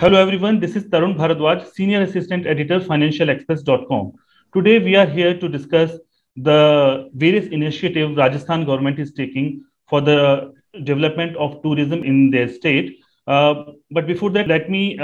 Hello everyone, this is Tarun Bharadwaj, Senior Assistant Editor, FinancialExpress.com. Today we are here to discuss the various initiatives Rajasthan government is taking for the development of tourism in their state. But before that, let me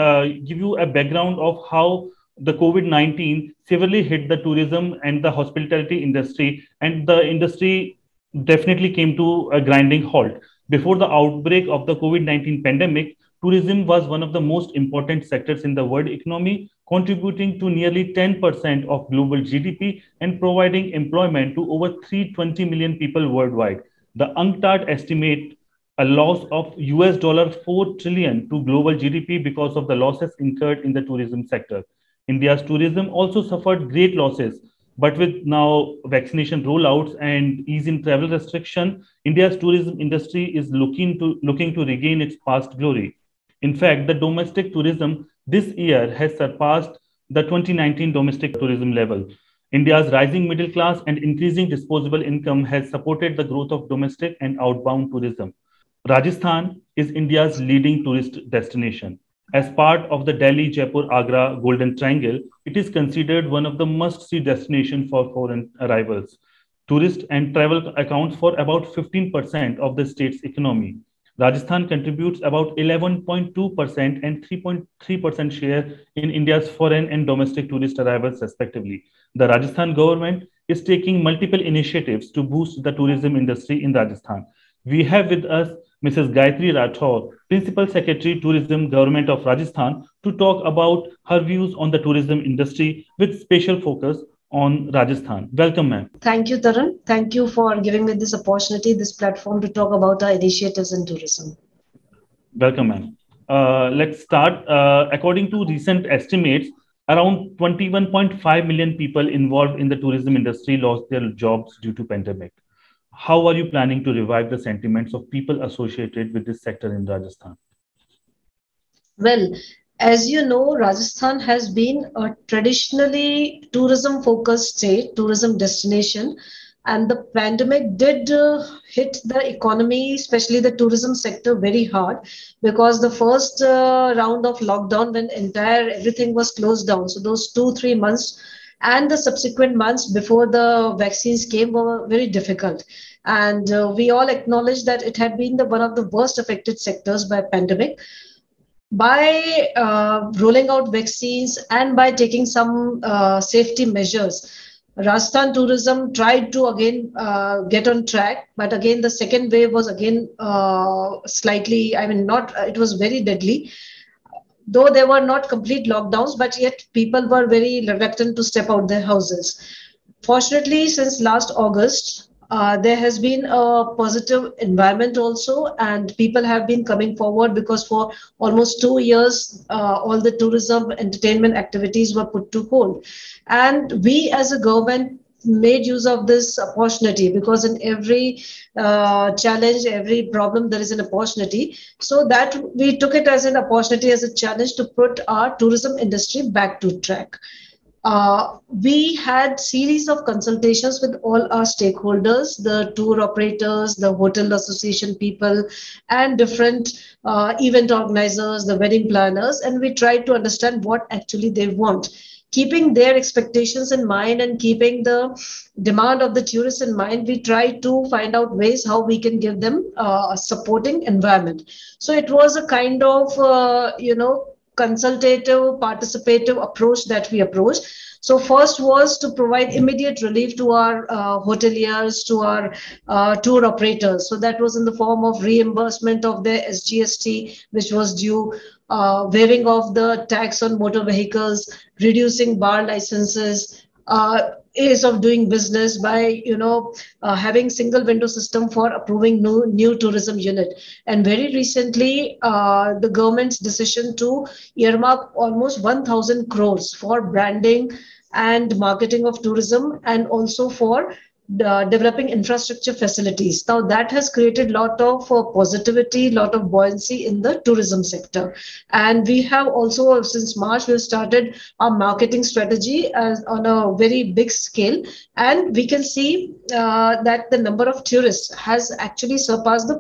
give you a background of how the COVID-19 severely hit the tourism and the hospitality industry, and the industry definitely came to a grinding halt. Before the outbreak of the COVID-19 pandemic, tourism was one of the most important sectors in the world economy, contributing to nearly 10% of global GDP and providing employment to over 320 million people worldwide. The UNCTAD estimate a loss of US $4 trillion to global GDP because of the losses incurred in the tourism sector. India's tourism also suffered great losses, but with now vaccination rollouts and ease in travel restriction, India's tourism industry is looking to regain its past glory. In fact, the domestic tourism this year has surpassed the 2019 domestic tourism level. India's rising middle class and increasing disposable income has supported the growth of domestic and outbound tourism. Rajasthan is India's leading tourist destination. As part of the Delhi Jaipur Agra Golden Triangle, it is considered one of the must see destinations for foreign arrivals. Tourist and travel accounts for about 15% of the state's economy. Rajasthan contributes about 11.2% and 3.3% share in India's foreign and domestic tourist arrivals, respectively. The Rajasthan government is taking multiple initiatives to boost the tourism industry in Rajasthan. We have with us Mrs. Gayatri Rathore, Principal Secretary, Tourism, Government of Rajasthan, to talk about her views on the tourism industry with special focus on Rajasthan. Welcome, ma'am. Thank you, Tarun. Thank you for giving me this opportunity, this platform to talk about our initiatives in tourism. Welcome, ma'am. Let's start. According to recent estimates, around 21.5 million people involved in the tourism industry lost their jobs due to pandemic. How are you planning to revive the sentiments of people associated with this sector in Rajasthan? Well, as you know, Rajasthan has been a traditionally tourism focused state, tourism destination, and the pandemic did hit the economy, especially the tourism sector, very hard because the first round of lockdown, when entire everything was closed down, so those 2-3 months and the subsequent months before the vaccines came were very difficult. And we all acknowledge that it had been one of the worst affected sectors by pandemic. By rolling out vaccines and by taking some safety measures, Rajasthan tourism tried to again get on track, but again the second wave was again slightly, I mean, not, it was very deadly. Though there were not complete lockdowns, but yet people were very reluctant to step out their houses. Fortunately, since last August, there has been a positive environment also, and people have been coming forward because for almost 2 years, all the tourism entertainment activities were put to hold. And we as a government made use of this opportunity because in every challenge, every problem, there is an opportunity. So that we took it as an opportunity, as a challenge to put our tourism industry back to track. We had series of consultations with all our stakeholders, the tour operators, the hotel association people, and different event organizers, the wedding planners, and we tried to understand what actually they want. Keeping their expectations in mind and keeping the demand of the tourists in mind, we try to find out ways how we can give them a supporting environment. So it was a kind of, consultative, participative approach that we approached. So first was to provide immediate relief to our hoteliers, to our tour operators. So that was in the form of reimbursement of their SGST, which was due, waiving of the tax on motor vehicles, reducing bar licenses, ease of doing business by having single window system for approving new tourism unit. And very recently the government's decision to earmark almost 1,000 crores for branding and marketing of tourism, and also for developing infrastructure facilities. Now that has created a lot of positivity, lot of buoyancy in the tourism sector. And we have also, since March, we've started our marketing strategy on a very big scale. And we can see that the number of tourists has actually surpassed the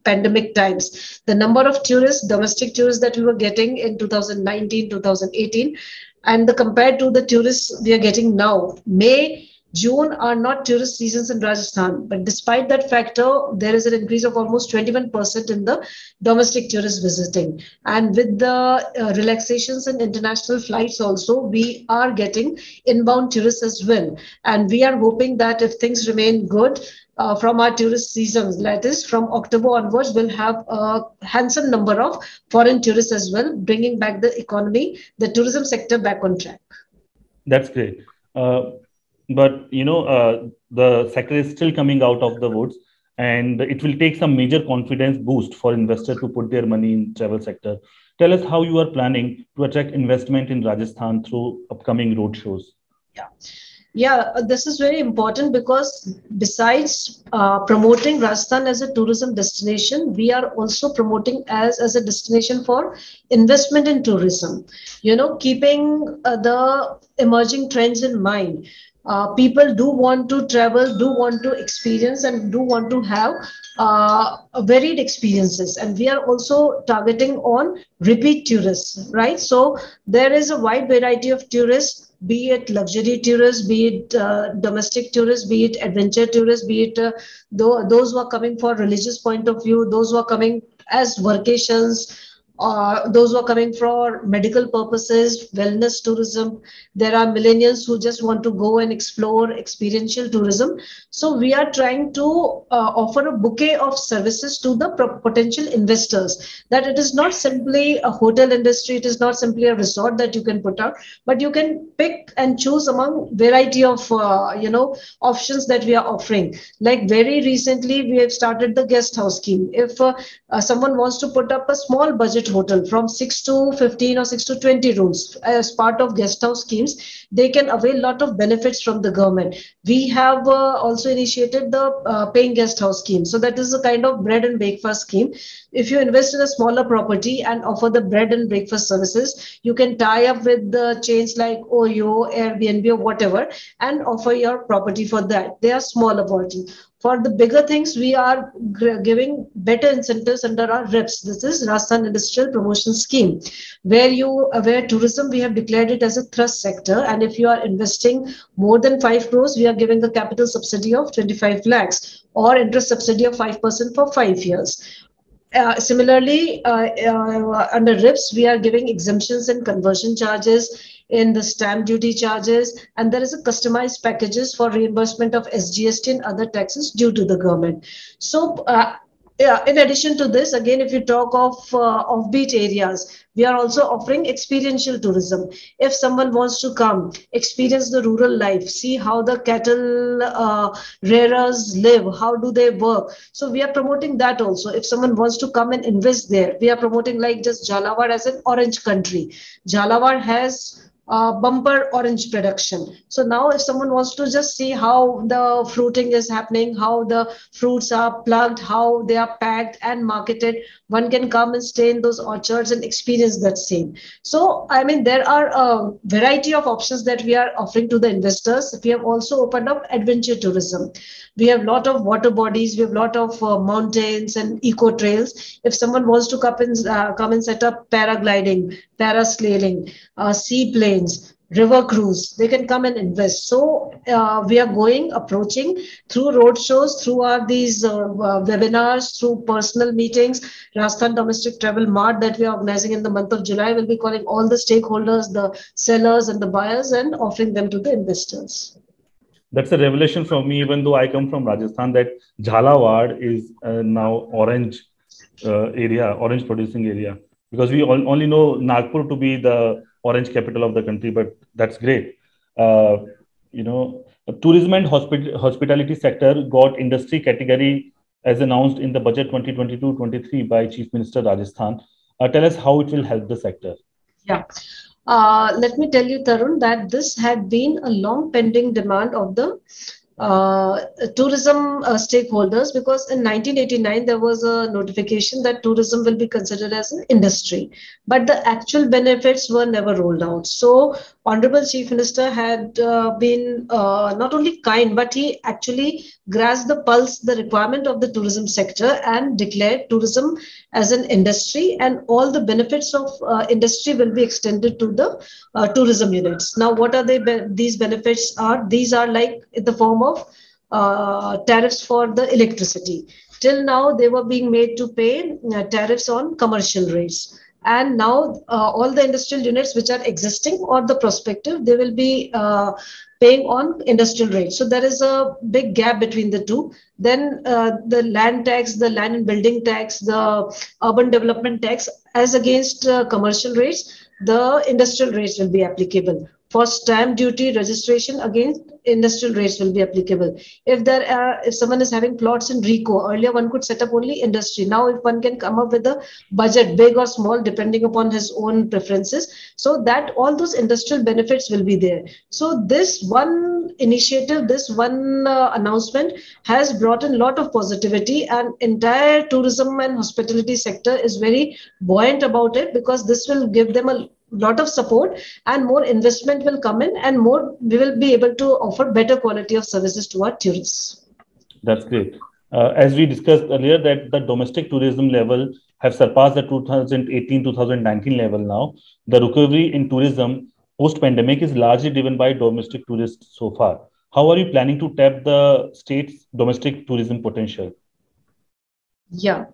pandemic times. The number of tourists, domestic tourists that we were getting in 2019, 2018, and the compared to the tourists we are getting now, May, June are not tourist seasons in Rajasthan, but despite that factor, there is an increase of almost 21% in the domestic tourists visiting. And with the relaxations in international flights also, we are getting inbound tourists as well. And we are hoping that if things remain good, from our tourist seasons, that is from October onwards, we'll have a handsome number of foreign tourists as well, bringing back the economy, the tourism sector back on track. That's great. But the sector is still coming out of the woods, and it will take some major confidence boost for investors to put their money in travel sector. Tell us how you are planning to attract investment in Rajasthan through upcoming road shows. Yeah. Yeah, this is very important because besides promoting Rajasthan as a tourism destination, we are also promoting as a destination for investment in tourism. Keeping the emerging trends in mind. People do want to travel, do want to experience, and do want to have varied experiences. And we are also targeting on repeat tourists, right? So there is a wide variety of tourists, be it luxury tourists, be it domestic tourists, be it adventure tourists, be it those who are coming for religious point of view, those who are coming as vacations, those who are coming for medical purposes, wellness tourism. There are millennials who just want to go and explore experiential tourism. So we are trying to offer a bouquet of services to the potential investors, that it is not simply a hotel industry, it is not simply a resort that you can put out, but you can pick and choose among variety of options that we are offering. Like very recently, we have started the guest house scheme. If someone wants to put up a small budget hotel from 6 to 15 or 6 to 20 rooms as part of guest house schemes, they can avail a lot of benefits from the government. We have also initiated the paying guest house scheme. So that is a kind of bread and breakfast scheme. If you invest in a smaller property and offer the bread and breakfast services, you can tie up with the chains like OYO, Airbnb, or whatever, and offer your property for that. They are smaller properties. For the bigger things, we are giving better incentives under our RIPS. This is Rajasthan Industrial Promotion Scheme, where tourism, we have declared it as a thrust sector. And if you are investing more than 5 crores, we are giving a capital subsidy of 25 lakhs or interest subsidy of 5% for 5 years. Similarly, under RIPS, we are giving exemptions in conversion charges, in the stamp duty charges, and there is a customized packages for reimbursement of SGST and other taxes due to the government. So, in addition to this, again, if you talk of offbeat areas, we are also offering experiential tourism. If someone wants to come, experience the rural life, see how the cattle rearers live, how do they work. So we are promoting that also. If someone wants to come and invest there, we are promoting like just Jhalawar as an orange country. Jhalawar has bumper orange production. So now if someone wants to just see how the fruiting is happening, how the fruits are plucked, how they are packed and marketed, one can come and stay in those orchards and experience that same. So, I mean, there are a variety of options that we are offering to the investors. We have also opened up adventure tourism. We have a lot of water bodies, we have a lot of mountains and eco trails. If someone wants to come and set up paragliding, parasailing, seaplanes, river cruise, they can come and invest. So we are approaching through road shows, through these webinars, through personal meetings. Rajasthan Domestic Travel Mart that we are organizing in the month of July will be calling all the stakeholders, the sellers and the buyers, and offering them to the investors. That's a revelation for me, even though I come from Rajasthan, that Jhalawar is now orange orange producing area, because we only know Nagpur to be the orange capital of the country, but that's great. Tourism and hospitality sector got industry category as announced in the budget 2022-23 by Chief Minister Rajasthan. Tell us how it will help the sector. Yeah. Let me tell you, Tarun, that this had been a long pending demand of the tourism stakeholders, because in 1989 there was a notification that tourism will be considered as an industry, but the actual benefits were never rolled out. So Honorable Chief Minister had been not only kind, but he actually grasped the pulse, the requirement of the tourism sector, and declared tourism as an industry, and all the benefits of industry will be extended to the tourism units. Now, what are these benefits? These are like in the form of tariffs for the electricity. Till now, they were being made to pay tariffs on commercial rates. And now all the industrial units which are existing or the prospective, they will be paying on industrial rates. So there is a big gap between the two. Then the land tax, the land and building tax, the urban development tax, as against commercial rates, the industrial rates will be applicable. For stamp duty registration, again, industrial rates will be applicable. If someone is having plots in RICO, earlier one could set up only industry. Now, if one can come up with a budget, big or small, depending upon his own preferences, so that all those industrial benefits will be there. So this one initiative, this one announcement has brought in a lot of positivity, and entire tourism and hospitality sector is very buoyant about it, because this will give them a lot of support, and more investment will come in, and more we will be able to offer better quality of services to our tourists. That's great. As we discussed earlier, that the domestic tourism level have surpassed the 2018-2019 level now. The recovery in tourism post-pandemic is largely driven by domestic tourists so far. How are you planning to tap the state's domestic tourism potential? Yeah,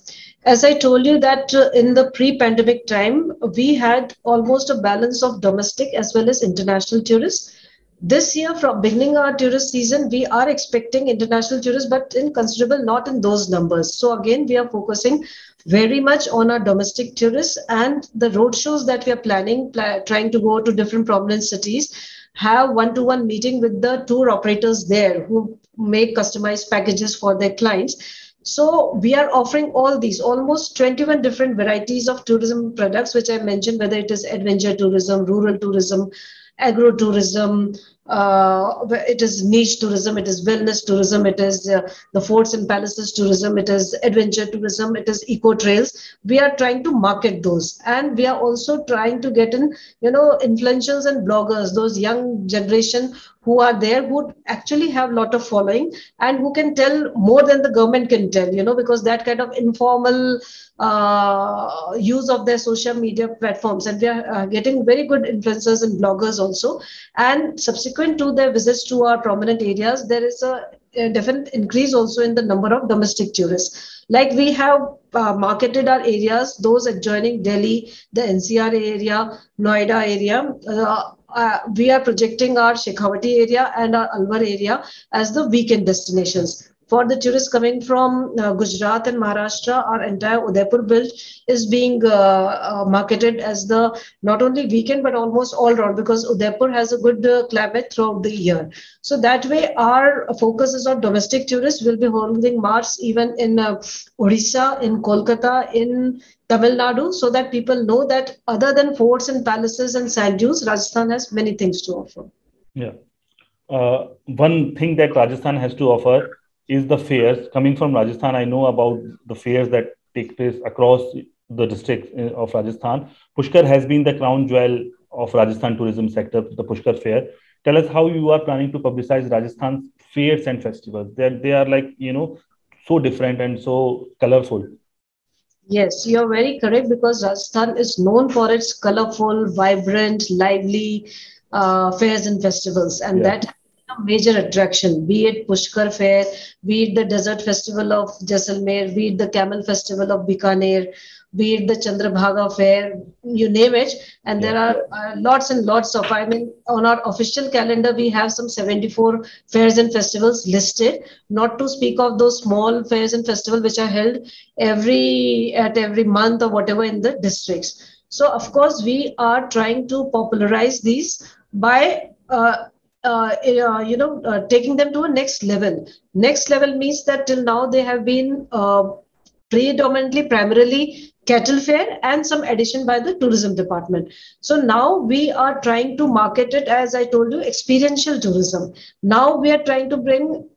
as I told you that in the pre-pandemic time, we had almost a balance of domestic as well as international tourists. This year, from beginning our tourist season, we are expecting international tourists, but in considerable, not in those numbers. So again, we are focusing very much on our domestic tourists, and the road shows that we are planning, trying to go to different prominent cities, have one-to-one meeting with the tour operators there who make customized packages for their clients. So we are offering all these almost 21 different varieties of tourism products, which I mentioned, whether it is adventure tourism, rural tourism, agro tourism, it is niche tourism, it is wellness tourism, it is the forts and palaces tourism, it is adventure tourism, it is eco trails. We are trying to market those, and we are also trying to get in, influencers and bloggers, those young generation who are there, who actually have a lot of following and who can tell more than the government can tell, because that kind of informal use of their social media platforms, and we are getting very good influencers and bloggers also. And subsequent to their visits to our prominent areas, there is a definite increase also in the number of domestic tourists. Like we have marketed our areas, those adjoining Delhi, the NCR area, Noida area. We are projecting our Shekhawati area and our Alwar area as the weekend destinations. For the tourists coming from Gujarat and Maharashtra, our entire Udaipur belt is being marketed as the not only weekend but almost all round, because Udaipur has a good climate throughout the year. So that way, our focus is on domestic tourists. We'll be holding marts even in Odisha, in Kolkata, in Tamil Nadu, so that people know that other than forts and palaces and sand dunes, Rajasthan has many things to offer. Yeah. One thing that Rajasthan has to offer is the fairs. Coming from Rajasthan, I know about the fairs that take place across the districts of Rajasthan. Pushkar has been the crown jewel of Rajasthan tourism sector, the Pushkar fair. Tell us how you are planning to publicize Rajasthan's fairs and festivals. They are like, so different and so colorful. Yes, you're very correct, because Rajasthan is known for its colorful, vibrant, lively fairs and festivals, and Yeah. that has been a major attraction. Be it Pushkar Fair, be it the Desert Festival of Jaisalmer, be it the Camel Festival of Bikaner, be it the Chandrabhaga Fair, you name it. And Yeah. there are lots and lots of. I mean, on our official calendar, we have some 74 fairs and festivals listed. Not to speak of those small fairs and festivals which are held every month or whatever in the districts. So of course we are trying to popularize these by taking them to a next level. Next level means that till now they have been primarily cattle fair and some addition by the tourism department. So now we are trying to market it, as I told you, experiential tourism. Now we are trying to bring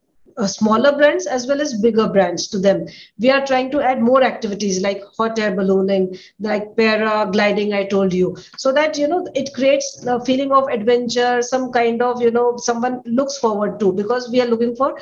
smaller brands as well as bigger brands to them. We are trying to add more activities like hot air ballooning, like paragliding, I told you, so that it creates a feeling of adventure, some kind of someone looks forward to, because we are looking for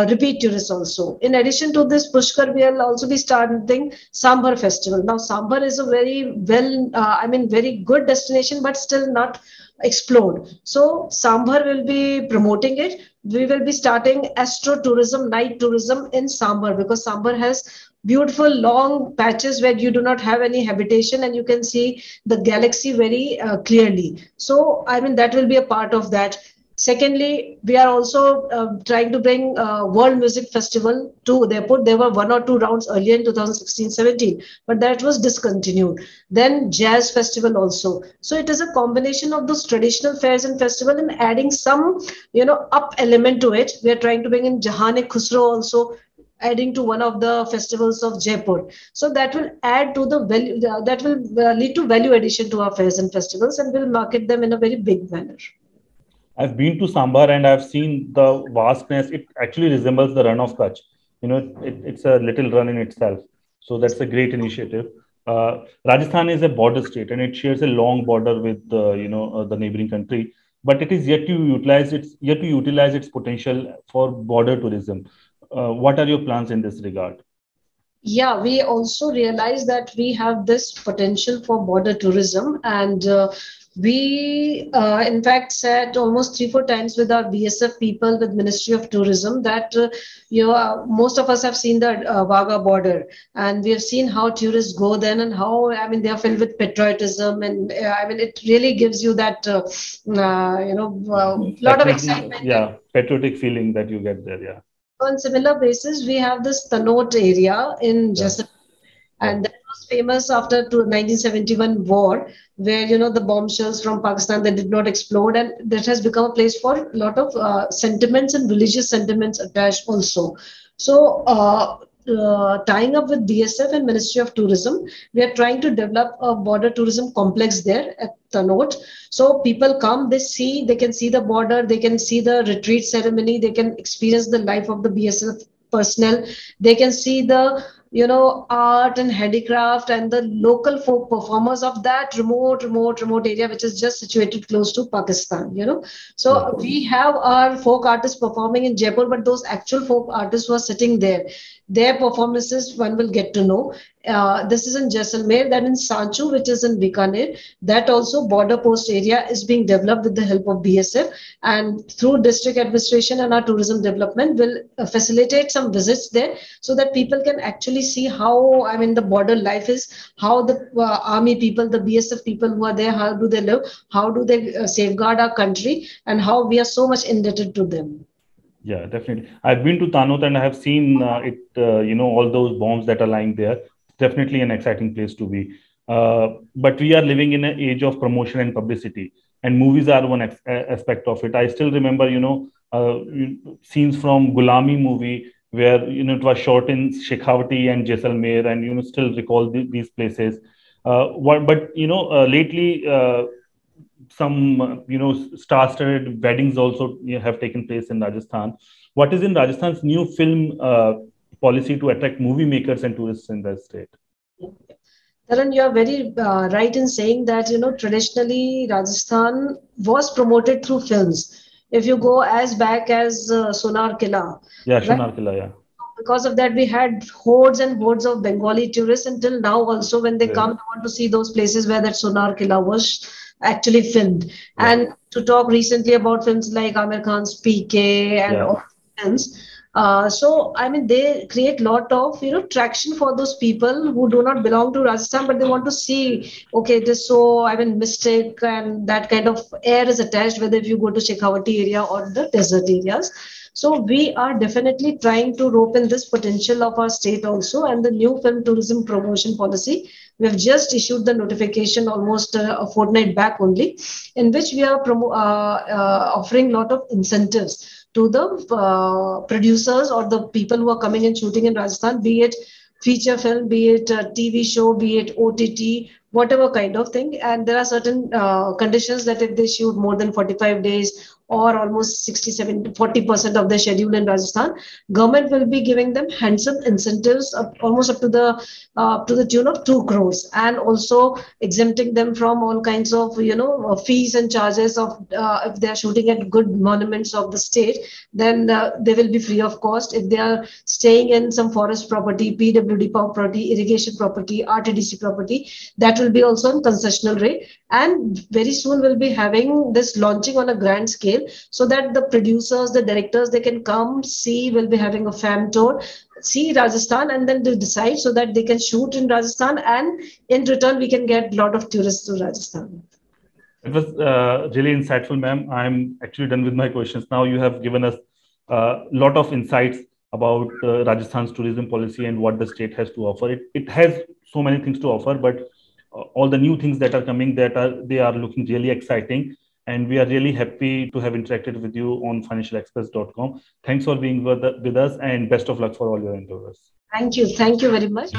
repeat tourists also. In addition to this, Pushkar, we will also be starting Sambar festival. Now, Sambar is a very very good destination, but still not explored. So, Sambar will be promoting it. We will be starting astro tourism, night tourism in Sambar, because Sambar has beautiful long patches where you do not have any habitation and you can see the galaxy very clearly. So, that will be a part of that. Secondly, we are also trying to bring World Music Festival to Udaipur. There were one or two rounds earlier in 2016-17, but that was discontinued. Then Jazz Festival also. So it is a combination of those traditional fairs and festival and adding some, up element to it. We are trying to bring in Jahan-e-Khusro also, adding to one of the festivals of Jaipur. So that will add to the value, that will lead to value addition to our fairs and festivals, and will market them in a very big manner. I've been to Sambar and I've seen the vastness. It actually resembles the run of Kutch. It's a little run in itself. So that's a great initiative. Rajasthan is a border state and it shares a long border with the neighboring country, but it is yet to utilize its potential for border tourism. What are your plans in this regard? Yeah, we also realize that we have this potential for border tourism, and we, in fact, said almost 3-4 times with our BSF people, with Ministry of Tourism, that most of us have seen the Wagah border, and we have seen how tourists go then, and how they are filled with patriotism, and it really gives you that lot of Definitely, excitement. yeah, patriotic feeling that you get there. Yeah, On similar basis, we have this Tanot area in yeah, Jaisalmer, yeah. and that was famous after 1971 war, where the bombshells from Pakistan that did not explode, and that has become a place for a lot of sentiments and religious sentiments attached also. So. Tying up with BSF and Ministry of Tourism, we are trying to develop a border tourism complex there at Tanot. So people come, they can see the border, they can see the retreat ceremony, they can experience the life of the BSF personnel, they can see the art and handicraft and the local folk performers of that remote area, which is just situated close to Pakistan. Yeah. So we have our folk artists performing in Jaipur, but those actual folk artists who are sitting there, their performances one will get to know. This is in Jaisalmer, then in Sanchu, which is in Bikaner, that also border post area is being developed with the help of BSF, and through district administration and our tourism development will facilitate some visits there, so that people can actually see how the border life is, how the army people, the BSF people who are there, how do they live, how do they safeguard our country, and how we are so much indebted to them. Yeah, definitely. I've been to Tanot and I have seen all those bombs that are lying there. It's definitely an exciting place to be. But we are living in an age of promotion and publicity, and movies are one aspect of it. I still remember, scenes from Gulami movie where it was shot in Shekhawati and Jaisalmer, and still recall these places. Lately. Some star-studded weddings also have taken place in Rajasthan. What is in Rajasthan's new film policy to attract movie makers and tourists in the state? Taran, you are very right in saying that traditionally Rajasthan was promoted through films. If you go as back as Sonar Killa, Yeah, right? Sonar Killa, yeah. Because of that, we had hordes and hordes of Bengali tourists until now. Also, when they Yeah. come, they want to see those places where that Sonar Killa was actually filmed. Yeah. And to talk recently about films like Amir Khan's PK and Yeah. all films. They create lot of traction for those people who do not belong to Rajasthan, but they want to see. Okay, it is so mystic, and that kind of air is attached. Whether if you go to Shekhawati area or the desert areas. So we are definitely trying to rope in this potential of our state also, and the new film tourism promotion policy. We have just issued the notification almost a fortnight back only, in which we are offering a lot of incentives to the producers or the people who are coming and shooting in Rajasthan, be it feature film, be it a TV show, be it OTT, whatever kind of thing. And there are certain conditions that if they shoot more than 45 days or almost 67 to 40% of their schedule in Rajasthan, government will be giving them handsome incentives almost up to the tune of 2 crores, and also exempting them from all kinds of fees and charges of if they are shooting at good monuments of the state, then they will be free of cost. If they are staying in some forest property, PWD property, irrigation property, RTDC property, that will be also on concessional rate. And very soon we'll be having this launching on a grand scale, so that the producers, the directors, they can come see. We'll be having a fam tour, see Rajasthan, and then they decide, so that they can shoot in Rajasthan, and in return we can get a lot of tourists to Rajasthan. It was really insightful, ma'am. I'm actually done with my questions. Now you have given us a lot of insights about Rajasthan's tourism policy and what the state has to offer. It has so many things to offer, but all the new things that are coming, they are looking really exciting. And we are really happy to have interacted with you on financialexpress.com. Thanks for being with us, and best of luck for all your endeavors. Thank you. Thank you very much.